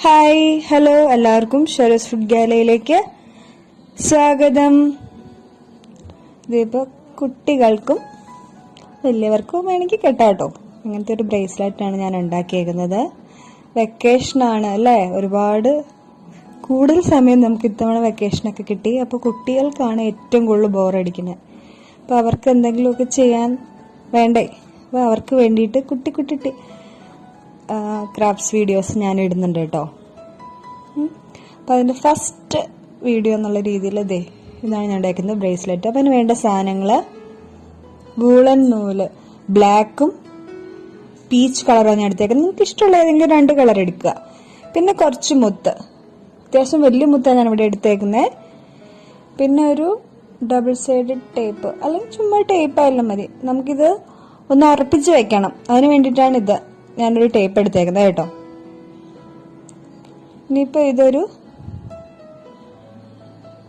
Hi hello എല്ലാവർക്കും ഷെറസ് food ഗാലയിലേക്ക് സ്വാഗതം. ഇതിപ്പോൾ കുട്ടികൾക്കും വലിയവർക്കും വേണമെങ്കിൽ കെട്ടാട്ടോ. അങ്ങനത്തെ ഒരു ബ്രേസ്ലെറ്റാണ് ഞാൻ ഉണ്ടാക്കിയേക്കുന്നത്. വെക്കേഷനാണ് അല്ലേ, ഒരുപാട് കൂടുതൽ സമയം നമുക്ക് ഇത്തവണ വെക്കേഷനൊക്കെ കിട്ടി. അപ്പോൾ കുട്ടികൾക്കാണ് ഏറ്റവും കൂടുതൽ ബോറടിക്കുന്നത്. അപ്പോൾ അവർക്ക് എന്തെങ്കിലുമൊക്കെ ചെയ്യാൻ വേണ്ടേ, അപ്പോൾ അവർക്ക് വേണ്ടിയിട്ട് കുട്ടി ക്രാഫ്റ്റ്സ് വീഡിയോസ് ഞാൻ ഇടുന്നുണ്ട് കേട്ടോ. അപ്പോൾ അതിൻ്റെ ഫസ്റ്റ് വീഡിയോ എന്നുള്ള രീതിയിൽ ഇതാണ് ഞാൻ ഉണ്ടാക്കുന്നത് ബ്രേസ്ലെറ്റ്. അപ്പം അതിന് വേണ്ട സാധനങ്ങൾ വൂളൻ നൂല്, ബ്ലാക്കും പീച്ച് കളറാണ് ഞാൻ എടുത്തേക്കുന്നത്. നിങ്ങൾക്ക് ഇഷ്ടമുള്ള ഏതെങ്കിലും 2 കളർ എടുക്കുക. പിന്നെ കുറച്ച് മുത്ത്, അത്യാവശ്യം വലിയ മുത്താണ് ഞാൻ ഇവിടെ എടുത്തേക്കുന്നത്. പിന്നെ ഒരു ഡബിൾ സൈഡഡ് ടേപ്പ്, അല്ലെങ്കിൽ ചുമ്മാ ടേപ്പ് ആയാലും മതി. നമുക്കിത് ഒന്ന് ഉറപ്പിച്ച് വെക്കണം, അതിന് വേണ്ടിയിട്ടാണ് ഞാനൊരു ടേപ്പ് എടുത്തേക്കുന്നത് കേട്ടോ. ഇനിയിപ്പോൾ ഇതൊരു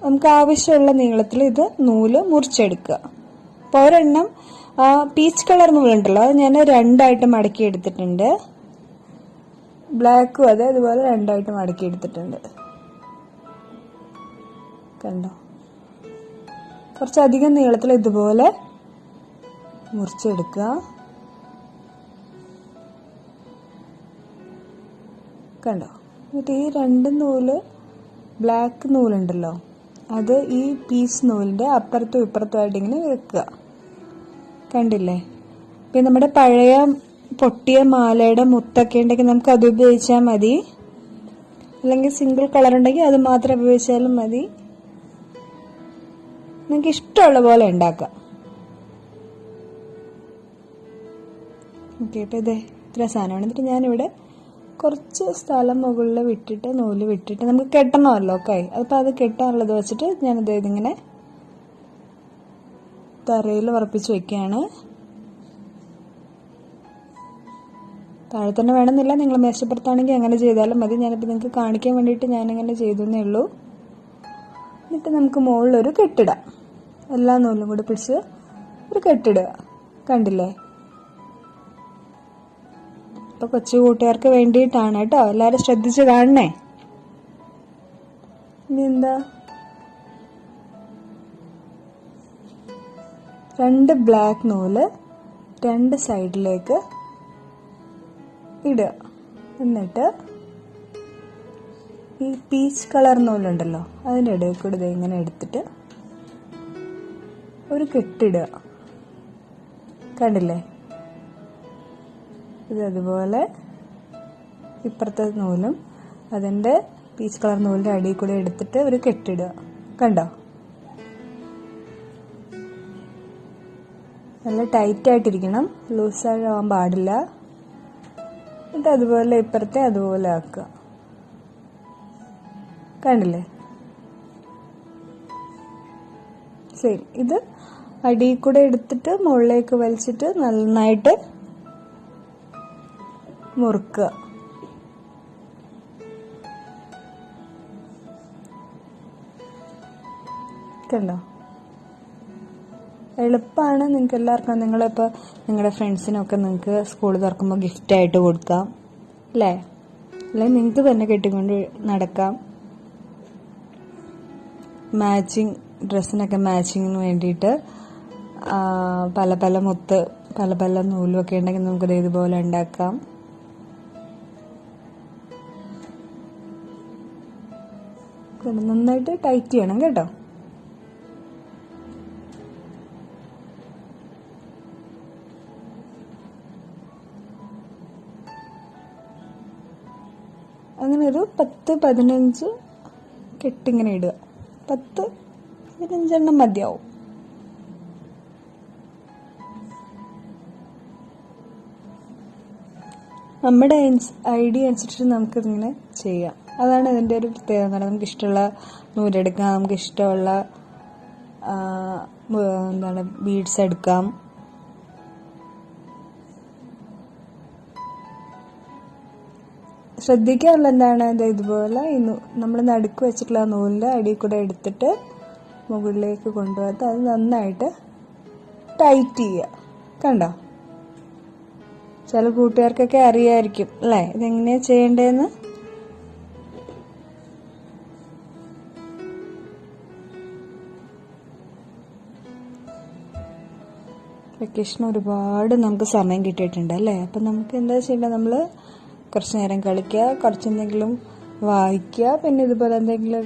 നമുക്ക് ആവശ്യമുള്ള നീളത്തിൽ ഇത് നൂല് മുറിച്ചെടുക്കുക. അപ്പോൾ ഒരെണ്ണം പീച്ച് കളർ നൂലുണ്ടല്ലോ, അത് ഞാൻ 2ആയിട്ട് മടക്കി എടുത്തിട്ടുണ്ട്. ബ്ലാക്കും അതുപോലെ 2ആയിട്ട് മടക്കി എടുത്തിട്ടുണ്ട്. കണ്ടോ, കുറച്ചധികം നീളത്തിൽ ഇതുപോലെ മുറിച്ചെടുക്കുക. കണ്ടോ, എന്നിട്ട് ഈ 2 നൂല് ബ്ലാക്ക് നൂലുണ്ടല്ലോ, അത് ഈ പീസ് നൂലിൻ്റെ അപ്പുറത്തും ഇപ്പുറത്തുമായിട്ട് ഇങ്ങനെ വെക്കുക. കണ്ടില്ലേ? പിന്നെ നമ്മുടെ പഴയ പൊട്ടിയ മാലയുടെ മുത്തൊക്കെ ഉണ്ടെങ്കിൽ നമുക്ക് അത് ഉപയോഗിച്ചാൽ മതി, അല്ലെങ്കിൽ സിംഗിൾ കളർ ഉണ്ടെങ്കിൽ അത് മാത്രം ഉപയോഗിച്ചാലും മതി. നിങ്ങൾക്ക് ഇഷ്ടമുള്ള പോലെ ഉണ്ടാക്കാം. ഓക്കെ, അപ്പോൾ ഇത്ര സാധനമാണ്. എന്നിട്ട് ഞാനിവിടെ കുറച്ച് സ്ഥലം മുകളിൽ വിട്ടിട്ട് നൂല് വിട്ടിട്ട് നമുക്ക് കെട്ടണമല്ലോ കൈ, അപ്പോൾ അത് കെട്ടാനുള്ളത് വെച്ചിട്ട് ഞാനിത് ഇതിങ്ങനെ തറയിൽ ഉറപ്പിച്ച് വെക്കുകയാണ്. താഴെ തന്നെ വേണമെന്നില്ല, നിങ്ങൾ മേശപ്പുറത്താണെങ്കിൽ അങ്ങനെ ചെയ്താലും മതി. ഞാനിപ്പോൾ നിങ്ങൾക്ക് കാണിക്കാൻ വേണ്ടിയിട്ട് ഞാനിങ്ങനെ ചെയ്തെന്നേ ഉള്ളൂ. എന്നിട്ട് നമുക്ക് മുകളിലൊരു കെട്ടിടാം. എല്ലാ നൂലും കൂടി പിടിച്ച് ഒരു കെട്ടിടുക. കണ്ടില്ലേ? അപ്പോൾ കൊച്ചു കൂട്ടുകാർക്ക് വേണ്ടിയിട്ടാണ് കേട്ടോ, എല്ലാവരും ശ്രദ്ധിച്ച് കാണണേ. ഇനി എന്താ, 2 ബ്ലാക്ക് നൂല് 2 സൈഡിലേക്ക് ഇടുക. എന്നിട്ട് ഈ പീച്ച് കളർ നൂലുണ്ടല്ലോ, അതിൻ്റെ ഇടയിൽ കൂടി ഇങ്ങനെ എടുത്തിട്ട് ഒരു കെട്ടിടുക. കണ്ടില്ലേ? ഇതതുപോലെ ഇപ്പുറത്തെ നൂലും അതിൻ്റെ പീച്ച് കളർ നൂലിൻ്റെ അടിയിൽ കൂടെ എടുത്തിട്ട് ഒരു കെട്ടിടുക. കണ്ടോ? നല്ല ടൈറ്റായിട്ടിരിക്കണം, ലൂസാകാൻ പാടില്ല. എന്നിട്ട് അതുപോലെ ഇപ്പുറത്തെ അതുപോലെ ആക്കുക. കണ്ടില്ലേ? ശരി, ഇത് അടിയിൽ കൂടെ എടുത്തിട്ട് മുകളിലേക്ക് വലിച്ചിട്ട് നന്നായിട്ട് മുറുക്കുക. കണ്ടോ? എളുപ്പമാണ്. നിങ്ങൾക്ക് എല്ലാവർക്കും, നിങ്ങളിപ്പോൾ നിങ്ങളുടെ ഫ്രണ്ട്സിനൊക്കെ നിങ്ങൾക്ക് സ്കൂൾ തുറക്കുമ്പോൾ ഗിഫ്റ്റായിട്ട് കൊടുക്കാം അല്ലേ, അല്ലെങ്കിൽ നിങ്ങൾക്ക് തന്നെ കെട്ടിക്കൊണ്ട് നടക്കാം. മാച്ചിങ് ഡ്രസ്സിനൊക്കെ മാച്ചിങ്ങിന് വേണ്ടിയിട്ട് പല മുത്ത് പല നൂലും ഒക്കെ ഉണ്ടെങ്കിൽ നമുക്കത് ഇതുപോലെ ഉണ്ടാക്കാം. നന്നായിട്ട് ടൈറ്റ് ചെയ്യണം കേട്ടോ. അങ്ങനെ ഒരു 10-15 കെട്ടിങ്ങനെ ഇടുക. 10-15 മതിയാവും. നമ്മുടെ ഐഡിയ അനുസരിച്ച് നമുക്കിതിങ്ങനെ ചെയ്യാം. അതാണ് ഇതിൻ്റെ ഒരു പ്രത്യേകത. നമുക്ക് ഇഷ്ടമുള്ള നൂലെടുക്കാം, നമുക്ക് ഇഷ്ടമുള്ള ബീഡ്സ് എടുക്കാം. ശ്രദ്ധിക്കാനുള്ള എന്താണ്, ഇതുപോലെ നമ്മൾ നടുക്ക് വെച്ചിട്ടുള്ള നൂലിൻ്റെ അടിയിൽ കൂടെ എടുത്തിട്ട് മുകളിലേക്ക് കൊണ്ടുപോകാത്ത അത് നന്നായിട്ട് ടൈറ്റ് ചെയ്യുക. കണ്ടോ? ചില കൂട്ടുകാർക്കൊക്കെ അറിയായിരിക്കും അല്ലേ ഇതെങ്ങനെയാണ് ചെയ്യേണ്ടതെന്ന്. വെക്കേഷൻ ഒരുപാട് നമുക്ക് സമയം കിട്ടിയിട്ടുണ്ട് അല്ലേ. അപ്പം നമുക്ക് എന്താ ചെയ്യേണ്ടത്, നമ്മൾ കുറച്ച് നേരം കളിക്കുക, കുറച്ചെന്തെങ്കിലും വായിക്കുക, പിന്നെ ഇതുപോലെ എന്തെങ്കിലും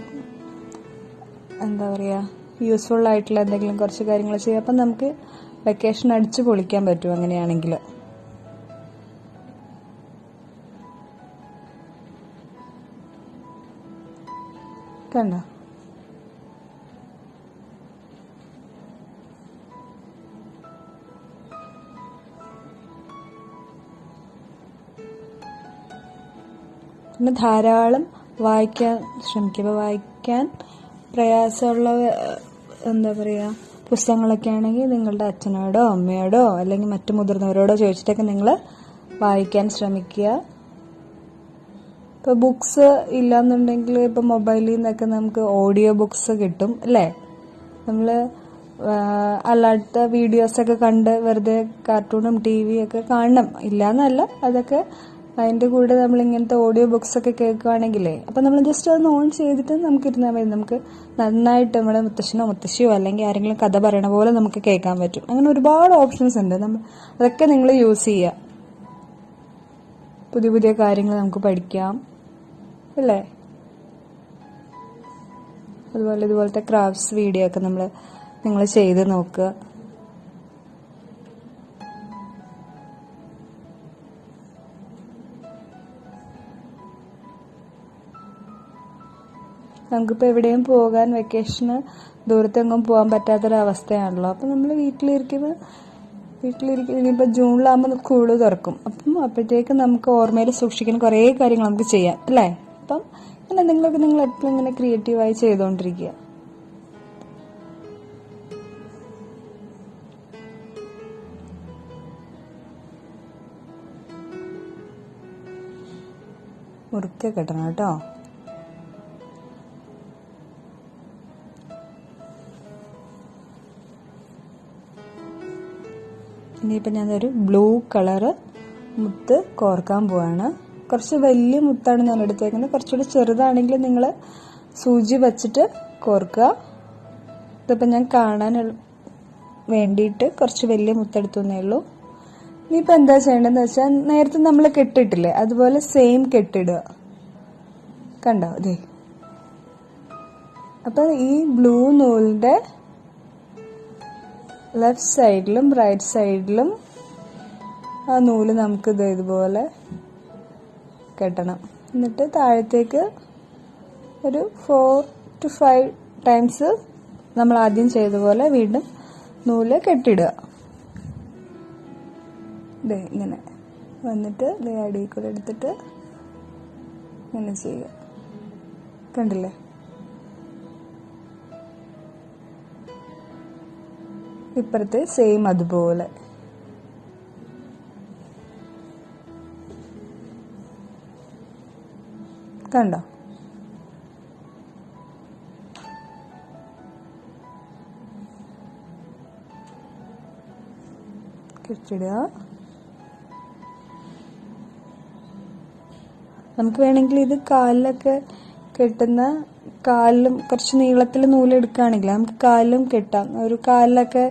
എന്താ പറയുക യൂസ്ഫുൾ ആയിട്ടുള്ള എന്തെങ്കിലും കുറച്ച് കാര്യങ്ങൾ ചെയ്യുക. അപ്പം നമുക്ക് വെക്കേഷൻ അടിച്ച് പൊളിക്കാൻ പറ്റും അങ്ങനെയാണെങ്കിൽ. കണ്ടോ, പിന്നെ ധാരാളം വായിക്കാൻ ശ്രമിക്കുക. വായിക്കാൻ പ്രയാസമുള്ള എന്താ പറയുക പുസ്തകങ്ങളൊക്കെ ആണെങ്കിൽ നിങ്ങളുടെ അച്ഛനോടോ അമ്മയോടോ അല്ലെങ്കിൽ മറ്റു മുതിർന്നവരോടോ ചോദിച്ചിട്ടൊക്കെ നിങ്ങൾ വായിക്കാൻ ശ്രമിക്കുക. ഇപ്പോൾ ബുക്സ് ഇല്ലാന്നുണ്ടെങ്കിൽ ഇപ്പോൾ മൊബൈലിൽ നിന്നൊക്കെ നമുക്ക് ഓഡിയോ ബുക്സ് കിട്ടും അല്ലേ. നമ്മൾ അല്ലാത്ത വീഡിയോസൊക്കെ കണ്ട് വെറുതെ കാർട്ടൂണും ടി വിയൊക്കെ കാണണം ഇല്ലയെന്നല്ല, അതൊക്കെ അതിൻ്റെ കൂടെ നമ്മൾ ഇങ്ങനത്തെ ഓഡിയോ ബുക്സൊക്കെ കേൾക്കുകയാണെങ്കിലേ അപ്പം നമ്മൾ ജസ്റ്റ് അതൊന്ന് ഓൺ ചെയ്തിട്ട് നമുക്ക് ഇരുന്നാൽ മതി. നമുക്ക് നന്നായിട്ട് നമ്മുടെ മുത്തശ്ശനോ മുത്തശ്ശിയോ അല്ലെങ്കിൽ ആരെങ്കിലും കഥ പറയണ പോലെ നമുക്ക് കേൾക്കാൻ പറ്റും. അങ്ങനെ ഒരുപാട് ഓപ്ഷൻസ് ഉണ്ട്. അതൊക്കെ നിങ്ങൾ യൂസ് ചെയ്യുക. പുതിയ പുതിയ കാര്യങ്ങൾ നമുക്ക് പഠിക്കാം അല്ലേ. അതുപോലെ ഇതുപോലത്തെ ക്രാഫ്റ്റ്സ് വീഡിയോ ഒക്കെ നിങ്ങൾ ചെയ്ത് നോക്കുക. നമുക്കിപ്പോൾ എവിടെയും പോകാൻ വെക്കേഷന് ദൂരത്തെങ്ങും പോകാൻ പറ്റാത്തൊരവസ്ഥയാണല്ലോ. അപ്പം നമ്മൾ വീട്ടിലിരിക്കുമ്പോൾ ഇനിയിപ്പോൾ ജൂണിലാകുമ്പോൾ സ്കൂള് തുറക്കും. അപ്പം അപ്പോഴത്തേക്ക് നമുക്ക് ഓർമ്മയിൽ സൂക്ഷിക്കുന്ന കുറേ കാര്യങ്ങൾ നമുക്ക് ചെയ്യാം അല്ലേ. അപ്പം ഇങ്ങനെ എന്തെങ്കിലുമൊക്കെ നിങ്ങൾ എപ്പോഴും ഇങ്ങനെ ക്രിയേറ്റീവായി ചെയ്തുകൊണ്ടിരിക്കുക. മുറുക്കെ കെട്ടണം കേട്ടോ. ഇനിയിപ്പോൾ ഞാനൊരു ബ്ലൂ കളറ് മുത്ത് കോർക്കാൻ പോവാണ്. കുറച്ച് വലിയ മുത്താണ് ഞാൻ എടുത്തേക്കുന്നത്. കുറച്ചുകൂടി ചെറുതാണെങ്കിൽ നിങ്ങൾ സൂചി വച്ചിട്ട് കോർക്കുക. ഇതിപ്പോൾ ഞാൻ കാണാൻ വേണ്ടിയിട്ട് കുറച്ച് വലിയ മുത്തെടുത്തു എന്നേ ഉള്ളൂ. ഇനിയിപ്പോൾ എന്താ ചെയ്യേണ്ടതെന്ന് വെച്ചാൽ നേരത്തെ നമ്മൾ കെട്ടിട്ടില്ലേ അതുപോലെ സെയിം കെട്ടിടുക. കണ്ടോ അതെ. അപ്പം ഈ ബ്ലൂ നൂലിൻ്റെ ലെഫ്റ്റ് സൈഡിലും റൈറ്റ് സൈഡിലും ആ നൂല് നമുക്ക് ഇതുപോലെ കെട്ടണം. എന്നിട്ട് താഴത്തേക്ക് ഒരു 4 to 5 ടൈംസ് നമ്മൾ ആദ്യം ചെയ്ത പോലെ വീണ്ടും നൂല് കെട്ടിടുക. ഇങ്ങനെ വന്നിട്ട് അടിയിൽ കൂടെ എടുത്തിട്ട് ഇങ്ങനെ ചെയ്യുക. കണ്ടില്ലേ. ഇപ്പുറത്തെ സെയിം അതുപോലെ. കണ്ടോ. കെട്ടിടുക. നമുക്ക് വേണമെങ്കിൽ ഇത് കാലിലൊക്കെ കെട്ടുന്ന കാലിലും കുറച്ച് നീളത്തിൽ നൂലെടുക്കുകയാണെങ്കിൽ നമുക്ക് കാലിലും കെട്ടാം. ഒരു കാലിലൊക്കെ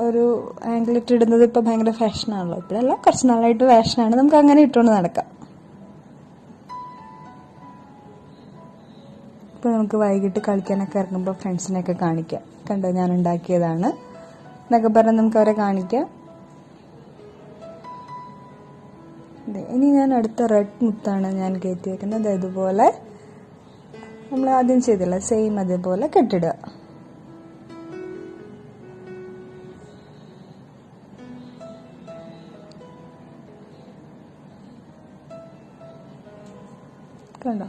ഒരു ആംഗ്ലറ്റ് ഇടുന്നത് ഇപ്പം ഭയങ്കര ഫാഷനാണല്ലോ. ഇപ്പോഴല്ല, കുറച്ച് നാളായിട്ട് ഫാഷനാണ്. നമുക്ക് അങ്ങനെ ഇട്ടുകൊണ്ട് നടക്കാം. ഇപ്പം നമുക്ക് വൈകിട്ട് കളിക്കാനൊക്കെ ഇറങ്ങുമ്പോൾ ഫ്രണ്ട്സിനെയൊക്കെ കാണിക്കാം. കണ്ടോ ഞാൻ ഉണ്ടാക്കിയതാണ് എന്നൊക്കെ പറഞ്ഞാൽ നമുക്ക് അവരെ കാണിക്കാം. ഇനി ഞാൻ അടുത്ത റെഡ് മുത്താണ് ഞാൻ കയറ്റി വെക്കുന്നത്. ഇതുപോലെ നമ്മൾ ആദ്യം ചെയ്തില്ല സെയിം അതേപോലെ കെട്ടിടുക. കണ്ടോ.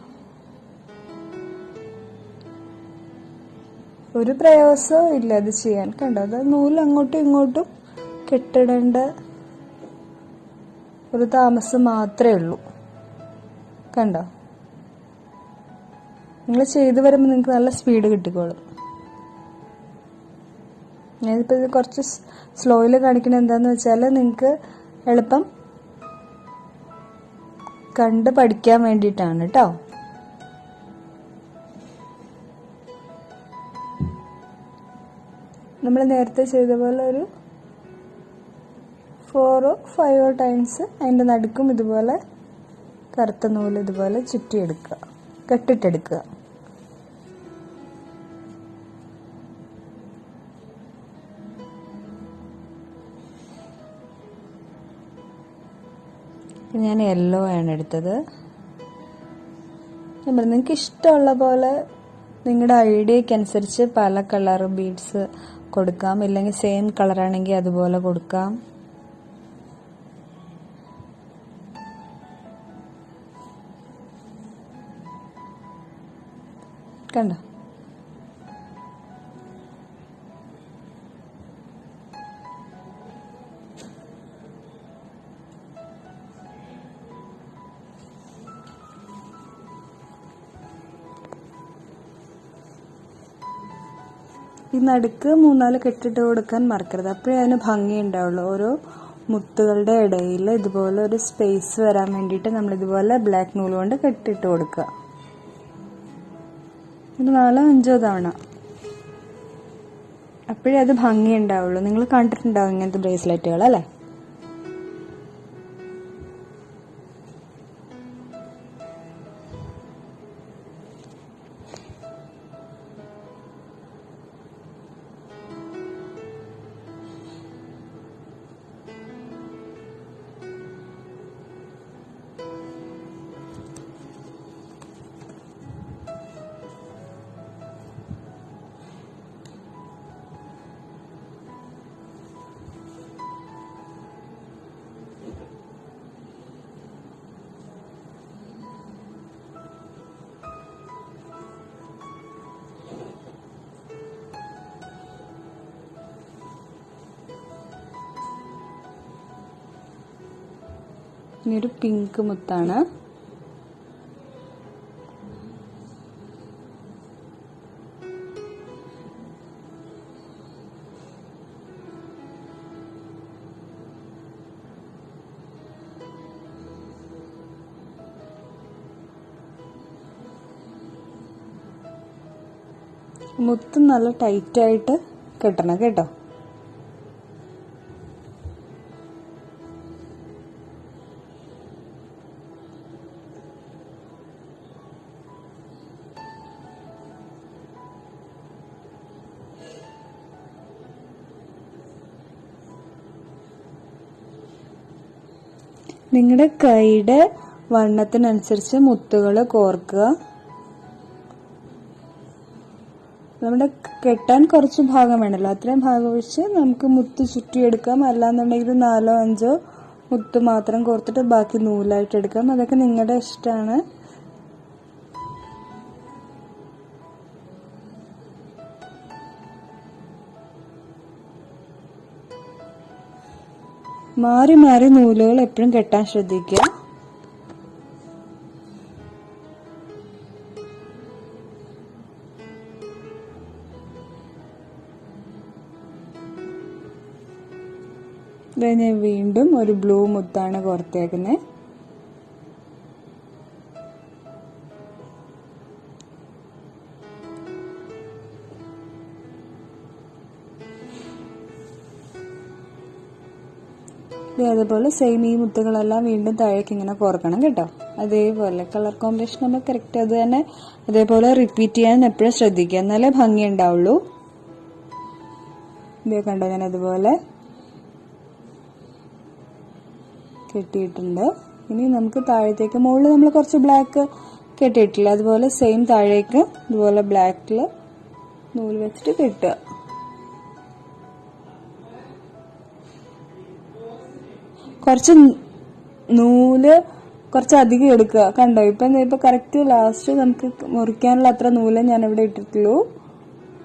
ഒരു പ്രയാസവും ഇല്ല അത് ചെയ്യാൻ. കണ്ടോ, അത് നൂല് അങ്ങോട്ടും ഇങ്ങോട്ടും കെട്ടിടേണ്ട ഒരു താമസം മാത്രമേ ഉള്ളൂ. കണ്ടോ. നിങ്ങൾ ചെയ്തു വരുമ്പോൾ നിങ്ങൾക്ക് നല്ല സ്പീഡ് കിട്ടിക്കോളും. ഞാനിപ്പോൾ ഇത് കുറച്ച് സ്ലോയിൽ കാണിക്കുന്നത് എന്താണെന്ന് വെച്ചാൽ നിങ്ങൾക്ക് എളുപ്പം കണ്ട് പഠിക്കാൻ വേണ്ടിയിട്ടാണ് കേട്ടോ. നമ്മൾ നേരത്തെ ചെയ്ത പോലെ ഒരു 4 or 5 ടൈംസ് അതിൻ്റെ നടുക്കും ഇതുപോലെ കറുത്ത നൂല് ഇതുപോലെ ചുറ്റിയെടുക്കുക, കെട്ടിട്ടെടുക്കുക. ഞാൻ യെല്ലോ ആണ് എടുത്തത്. നിങ്ങൾക്ക് ഇഷ്ടമുള്ള പോലെ നിങ്ങളുടെ ഐഡിയക്ക് അനുസരിച്ച് പല കളർ ബീഡ്സ് കൊടുക്കാം, ഇല്ലെങ്കിൽ സെയിം കളറാണെങ്കിൽ അതുപോലെ കൊടുക്കാം. കണ്ടോ? ഈ നടുക്ക് 3-4 കെട്ടിട്ട് കൊടുക്കാൻ മറക്കരുത്, അപ്പോഴേ അതിന് ഭംഗി ഉണ്ടാവുള്ളൂ. ഓരോ മുത്തുകളുടെ ഇടയിൽ ഇതുപോലെ ഒരു സ്പേസ് വരാൻ വേണ്ടിയിട്ട് നമ്മൾ ഇതുപോലെ ബ്ലാക്ക് നൂല് കൊണ്ട് കെട്ടിട്ട് കൊടുക്കുക. ഒരു 4-5 തവണ, അപ്പോഴേ അത് ഭംഗി ഉണ്ടാവുള്ളൂ. നിങ്ങൾ കണ്ടിട്ടുണ്ടാവും ഇങ്ങനത്തെ ബ്രേസ്ലെറ്റുകൾ അല്ലേ? ഇനി ഒരു പിങ്ക് മുത്താണ്. മുത്ത് നല്ല ടൈറ്റായിട്ട് കെട്ടണം കേട്ടോ. നിങ്ങളുടെ കൈയുടെ വണ്ണത്തിനനുസരിച്ച് മുത്തുകൾ കോർക്കുക. നമ്മുടെ കെട്ടാൻ കുറച്ച് ഭാഗം വേണമല്ലോ, അത്രയും ഭാഗം വെച്ച് നമുക്ക് മുത്ത് ചുറ്റിയെടുക്കാം. അല്ലാന്നുണ്ടെങ്കിൽ 4-5 മുത്ത് മാത്രം കോർത്തിട്ട് ബാക്കി നൂലായിട്ട് എടുക്കാം. അതൊക്കെ നിങ്ങളുടെ ഇഷ്ടമാണ്. മാറി മാറി നൂലുകൾ എപ്പോഴും കെട്ടാൻ ശ്രദ്ധിക്കുക. ഞാൻ വീണ്ടും ഒരു ബ്ലൂ മുത്താണ് കോർത്തേക്കുന്നത്. അതേപോലെ സെയിം ഈ മുത്തുകളെല്ലാം വീണ്ടും താഴേക്ക് ഇങ്ങനെ കോർക്കണം കേട്ടോ. അതേപോലെ കളർ കോമ്പിനേഷൻ നമ്മൾ കറക്റ്റ് അത് തന്നെ അതേപോലെ റിപ്പീറ്റ് ചെയ്യാൻ എപ്പോഴും ശ്രദ്ധിക്കുക, എന്നാലേ ഭംഗി ഉണ്ടാവുള്ളൂ. ഇതേ കണ്ടോ, ഞാൻ അതുപോലെ കെട്ടിയിട്ടുണ്ട്. ഇനി നമുക്ക് താഴത്തേക്ക് മുകളിൽ നമ്മൾ കുറച്ച് ബ്ലാക്ക് കെട്ടിയിട്ടില്ല, അതുപോലെ സെയിം താഴേക്ക് ഇതുപോലെ ബ്ലാക്കിൽ നൂല് വെച്ചിട്ട് കെട്ടുക. കുറച്ച് നൂല് കുറച്ചധികം എടുക്കുക. കണ്ടോ, ഇപ്പൊ കറക്റ്റ് ലാസ്റ്റ് നമുക്ക് മുറിക്കാനുള്ള അത്ര നൂല് ഞാൻ ഇവിടെ ഇട്ടിട്ടുള്ളൂ.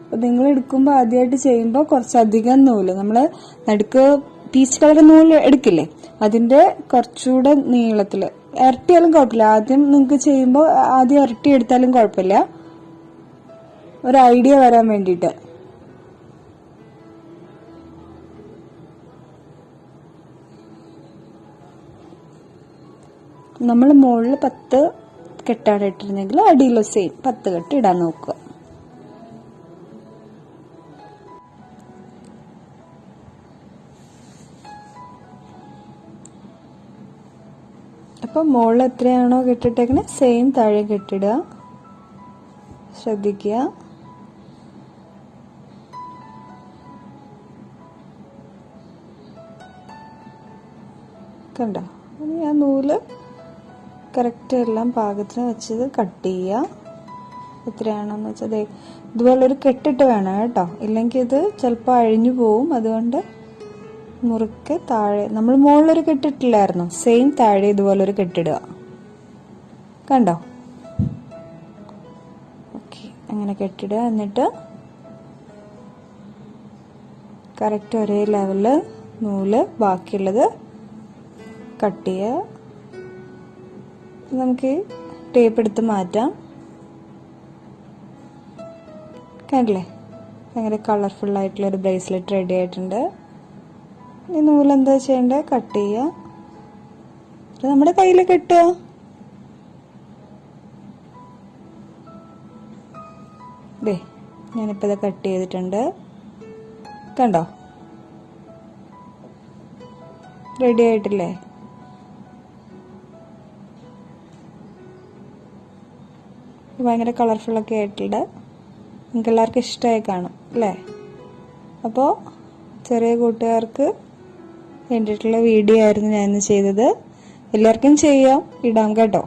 അപ്പൊ നിങ്ങൾ എടുക്കുമ്പോൾ ആദ്യമായിട്ട് ചെയ്യുമ്പോൾ കുറച്ചധികം നൂല്, നമ്മള് നടുക്ക് പീച്ച് കളർ നൂല് എടുക്കില്ലേ, അതിന്റെ കുറച്ചുകൂടെ നീളത്തില് ഇരട്ടിയാലും കുഴപ്പമില്ല. ആദ്യം നിങ്ങൾക്ക് ചെയ്യുമ്പോൾ ആദ്യം ഇരട്ടി എടുത്താലും കുഴപ്പമില്ല, ഒരു ഐഡിയ വരാൻ വേണ്ടിയിട്ട്. നമ്മൾ മുകളിൽ 10 കെട്ടാണ് ഇട്ടിരുന്നെങ്കിൽ അടിയിൽ സെയിം 10 കെട്ട് ഇടാൻ നോക്കുക. അപ്പം മുകളിൽ എത്രയാണോ കെട്ടിട്ടേക്കണേ സെയിം താഴെ കെട്ടിടുക. ശ്രദ്ധിക്കുക. കണ്ടോ? ഇനി ആ നൂല് കറക്റ്റ് എല്ലാം പാകത്തിന് വെച്ചത് കട്ട് ചെയ്യുക. എത്രയാണെന്ന് വെച്ചാൽ ഇതുപോലൊരു കെട്ടിട്ട് വേണം കേട്ടോ, ഇല്ലെങ്കിൽ ഇത് ചിലപ്പോൾ അഴിഞ്ഞു പോവും. അതുകൊണ്ട് മുറുക്കെ താഴെ നമ്മൾ മുകളിലൊരു കെട്ടിട്ടില്ലായിരുന്നു, സെയിം താഴെ ഇതുപോലൊരു കെട്ടിടുക. കണ്ടോ? ഓക്കെ, അങ്ങനെ കെട്ടിടുക. എന്നിട്ട് കറക്റ്റ് ഒരേ ലെവലിൽ നൂല് ബാക്കിയുള്ളത് കട്ട് ചെയ്യുക. നമുക്ക് ടേപ്പ് എടുത്ത് മാറ്റാം. കണ്ടില്ലേ? ഭയങ്കര കളർഫുള്ളായിട്ടുള്ളൊരു ബ്രേസ്ലെറ്റ് റെഡി ആയിട്ടുണ്ട്. ഈ നൂലെന്താ ചെയ്യേണ്ടത്? കട്ട് ചെയ്യുക. നമ്മുടെ കയ്യിൽ കെട്ടുക. ദേ, ഞാനിപ്പോൾ ഇത് കട്ട് ചെയ്തിട്ടുണ്ട്. കണ്ടോ? റെഡി ആയിട്ടില്ലേ? ഭയങ്കര കളർഫുള്ളൊക്കെ ആയിട്ടുണ്ട്. നിങ്ങൾക്ക് എല്ലാവർക്കും ഇഷ്ടമായി കാണും അല്ലേ? അപ്പോൾ ചെറിയ കൂട്ടുകാർക്ക് വേണ്ടിയിട്ടുള്ള വീഡിയോ ആയിരുന്നു ഞാൻ ഇന്ന് ചെയ്തത്. എല്ലാവർക്കും ചെയ്യാം, ഇടാം കേട്ടോ.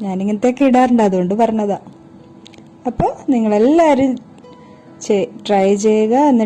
ഞാനിങ്ങനത്തെയൊക്കെ ഇടാറുണ്ട്, അതുകൊണ്ട് പറഞ്ഞതാ. അപ്പോൾ നിങ്ങളെല്ലാവരും ട്രൈ ചെയ്യുക.